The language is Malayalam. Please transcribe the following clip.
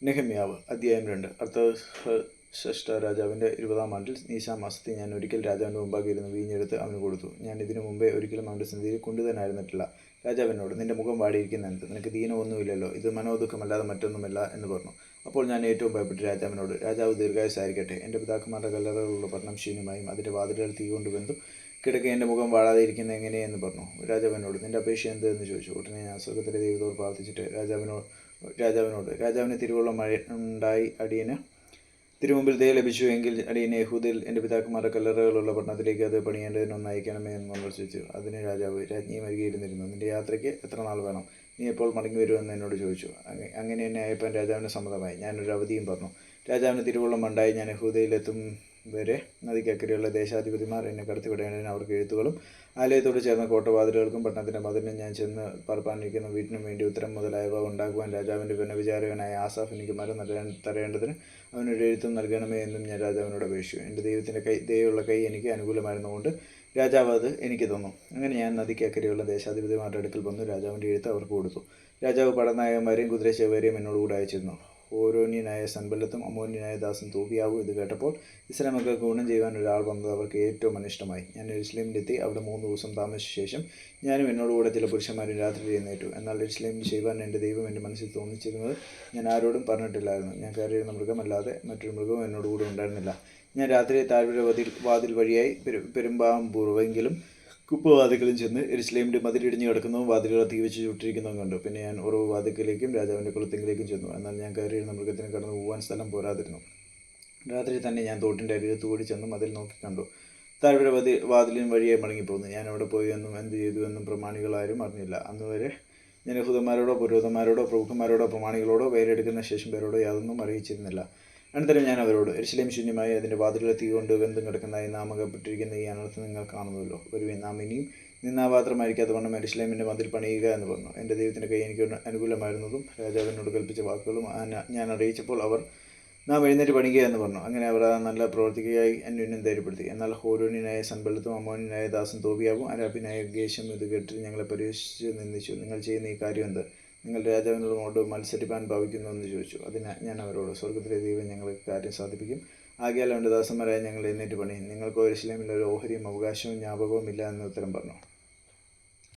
നെഹമ്യാവ് അധ്യായം 2. അർത്തഹ്ശഷ്ടാ രാജാവിൻ്റെ 20-ാം ആണ്ടിൽ നീശാം മാസത്തിൽ ഞാൻ ഒരിക്കൽ രാജാവിൻ്റെ മുമ്പാകെ ഇരുന്ന് വീഞ്ഞെടുത്ത് അവന് കൊടുത്തു. ഞാൻ ഇതിനു മുമ്പേ ഒരിക്കലും അവൻ്റെ സന്നിധിയിൽ കുണ്ഠിതനായിരുന്നിട്ടില്ല. രാജാവിനോട്, നിന്റെ മുഖം വാടിയിരിക്കുന്നതെന്ത്? നിനക്ക് ദീനമൊന്നുമില്ലല്ലോ, ഇത് മനോദുഃഖമല്ലാതെ മറ്റൊന്നുമല്ല എന്ന് പറഞ്ഞു. അപ്പോൾ ഞാൻ ഏറ്റവും ഭയപ്പെട്ടു രാജാവിനോട്, രാജാവ് ദീർഘായുസ്സായിരിക്കട്ടെ, എൻ്റെ പിതാക്കന്മാരുടെ കല്ലറകളുള്ള പട്ടണം ശൂന്യമായും അതിൻ്റെ വാതിലുകൾ തീ കൊണ്ട് വെന്തും കിടക്കെ എൻ്റെ മുഖം വാടാതെ ഇരിക്കുന്നത് എങ്ങനെയെന്ന് പറഞ്ഞു. രാജാവിനോട്, നിന്റെ അപേക്ഷ എന്ത് എന്ന് ചോദിച്ചു. ഉടനെ ഞാൻ സ്വർഗ്ഗത്തിലെ ദൈവത്തോട് പ്രാർത്ഥിച്ചിട്ട് രാജാവിന് തിരുവുള്ള മഴ ഉണ്ടായി അടിയന് തിരുമുമ്പിൽ ദയ ലഭിച്ചു എങ്കിൽ അടിയനെ യഹൂദയിൽ എൻ്റെ പിതാക്കന്മാരുടെ കല്ലറകളുള്ള പട്ടണത്തിലേക്ക് അത് പണിയേണ്ടതിനൊന്ന് അയക്കണമേ എന്ന് നിർദ്ദേശിച്ചു. അതിന് രാജാവ്, രാജ്ഞിയും അരികെയിരുന്നിരുന്നു. നിന്റെ യാത്രയ്ക്ക് എത്ര നാൾ വേണം? നീ എപ്പോൾ മടങ്ങി വരുമെന്ന് എന്നോട് ചോദിച്ചു. അങ്ങനെ എന്നെ അയപ്പാൻ രാജാവിന് സമ്മതമായി. ഞാനൊരു അവധിയും പറഞ്ഞു. രാജാവിന് തിരുവുള്ളം ഉണ്ടായി ഞാൻ യഹൂദയിലെത്തും വരെ നദിക്കക്കരെയുള്ള ദേശാധിപതിമാർ എന്നെ കടത്തിവിടേണ്ടതിന് അവർക്ക് എഴുത്തുകളും ആലയത്തോട് ചേർന്ന കോട്ടവാതിലുകൾക്കും പട്ടണത്തിൻ്റെ മതിലിനും ഞാൻ ചെന്ന് പാർപ്പാനിരിക്കുന്ന വീട്ടിനും വേണ്ടി ഉത്തരം മുതലായവ ഉണ്ടാക്കുവാൻ രാജാവിൻ്റെ വിനവിചാരകനായ ആസാഫ് എനിക്ക് മരം തരേണ്ടതിന് അവനൊരു എഴുത്തും നൽകണമേ എന്നും ഞാൻ രാജാവിനോട് അപേക്ഷിച്ചു. എൻ്റെ ദൈവത്തിൻ്റെ ദയുള്ള കൈ എനിക്ക് അനുകൂലമായിരുന്നുകൊണ്ട് രാജാവ് അത് എനിക്ക് തന്നു. അങ്ങനെ ഞാൻ നദിക്കക്കരെയുള്ള ദേശാധിപതിമാരുടെ അടുക്കൽ വന്നു രാജാവിൻ്റെ എഴുത്ത് അവർക്ക് കൊടുത്തു. രാജാവ് പടനായകന്മാരെയും കുതിരച്ചേവരെയും എന്നോട് കൂടെ അയച്ചിരുന്നു. ഹോരോന്യനായ സൻബല്ലത്തും അമ്മോന്യനായ ദാസൻ തോബിയാവും ഇത് കേട്ടപ്പോൾ ഇസ്രായേൽ മക്കൾക്ക് ഗുണം ചെയ്യുവാൻ ഒരാൾ വന്നത് അവർക്ക് ഏറ്റവും അനിഷ്ടമായി. ഞാൻ യെരൂശലേമിലെത്തി അവിടെ 3 ദിവസം താമസിച്ച ശേഷം ഞാനും എന്നോടുകൂടെ ചില പുരുഷന്മാരും രാത്രി എഴുന്നേറ്റു. എന്നാൽ യെരൂശലേമിൽ ചെയ്യുവാൻ എൻ്റെ ദൈവം എൻ്റെ മനസ്സിൽ തോന്നിച്ചിരുന്നത് ഞാൻ ആരോടും പറഞ്ഞിട്ടില്ലായിരുന്നു. ഞാൻ കയറിയിരുന്ന മൃഗമല്ലാതെ മറ്റൊരു മൃഗവും എന്നോടുകൂടെ ഉണ്ടായിരുന്നില്ല. ഞാൻ രാത്രി താഴ്വര വാതിൽ വഴിയായി പെരുമ്പാമ്പൂർവെങ്കിലും കുപ്പവാതിക്കലും ചെന്ന് യെരൂശലേമിൻ്റെ മതിലിടിഞ്ഞ് കിടക്കുന്നതും വാതിലുകൾ തീ വെച്ച് ചുട്ടിരിക്കുന്നതും കണ്ടു. പിന്നെ ഞാൻ ഉറവ് വാതിക്കലേക്കും രാജാവിൻ്റെ കുളത്തിങ്കിലേക്കും ചെന്നു. എന്നാൽ ഞാൻ കയറിയിരുന്ന മൃഗത്തിന് കടന്നു പോകാൻ സ്ഥലം പോരാതിരുന്നു. രാത്രി തന്നെ ഞാൻ തോട്ടിൻ്റെ അരികത്ത് കൂടി ചെന്ന് മതിൽ നോക്കി കണ്ടു. താഴ്വര വാതിലിന് വഴിയായി മടങ്ങിപ്പോന്നു. ഞാൻ അവിടെ പോയി എന്നും എന്ത് ചെയ്തു എന്നും പ്രമാണികളാരും അറിഞ്ഞില്ല. അന്നുവരെ ഞാൻ യഹൂദന്മാരോടോ പുരോഹിതന്മാരോടോ പ്രഭുക്കന്മാരോടോ പ്രമാണികളോടോ വേരെടുക്കുന്ന ശേഷം പേരോടോ യാതൊന്നും അറിയിച്ചിരുന്നില്ല. അനന്തരം ഞാൻ അവരോട്, യെരൂശലേം ശൂന്യമായി അതിൻ്റെ വാതിലുകൾ തീ കൊണ്ട് വെന്തും കിടക്കുന്നതായി നാം അകപ്പെട്ടിരിക്കുന്ന ഈ അനർത്ഥം നിങ്ങൾ കാണുന്നുവല്ലോ. വരുവിൻ, നാം ഇനിയും നിന്നാപാത്രമായിരിക്കാത്ത വണ്ണം യെരൂശലേമിൻ്റെ മതിൽ പണിയുക എന്ന് പറഞ്ഞു. എൻ്റെ ദൈവത്തിൻ്റെ കൈ എനിക്ക് അനുകൂലമായിരുന്നതും രാജാവിനോട് കൽപ്പിച്ച വാക്കുകളും ഞാൻ അറിയിച്ചപ്പോൾ അവർ, നാം എഴുന്നേറ്റ് പണിയുക എന്ന് പറഞ്ഞു. അങ്ങനെ അവർ ആ നല്ല പ്രവർത്തിക്കായി അന്യോന്യം ധൈര്യപ്പെടുത്തി. എന്നാൽ ഹോരോന്യനായ സൻബല്ലത്തും അമ്മോന്യനായ ദാസൻ തോബിയാവും അരാബിനായ ഗേശം ഇത് കേട്ടിട്ട് ഞങ്ങളെ പരീക്ഷിച്ച് നിന്ദിച്ചു. നിങ്ങൾ ചെയ്യുന്ന ഈ കാര്യം എന്ത്? നിങ്ങൾ രാജാവിനോട് മത്സരിപ്പാൻ ഭാവിക്കുന്നു എന്ന് ചോദിച്ചു. അതിന് ഞാൻ അവരോട്, സ്വർഗ്ഗത്തിലെ ദൈവം ഞങ്ങൾക്ക് കാര്യം സാധിപ്പിക്കും. ആകയാൽ അവൻ്റെ ദാസന്മാരായ ഞങ്ങൾ എഴുന്നേറ്റ് പണിയും. നിങ്ങൾക്കോ യെരൂശലേമിൽ ഒരു ഓഹരിയും അവകാശവും ജ്ഞാപകവും ഇല്ല എന്ന് ഉത്തരം പറഞ്ഞു.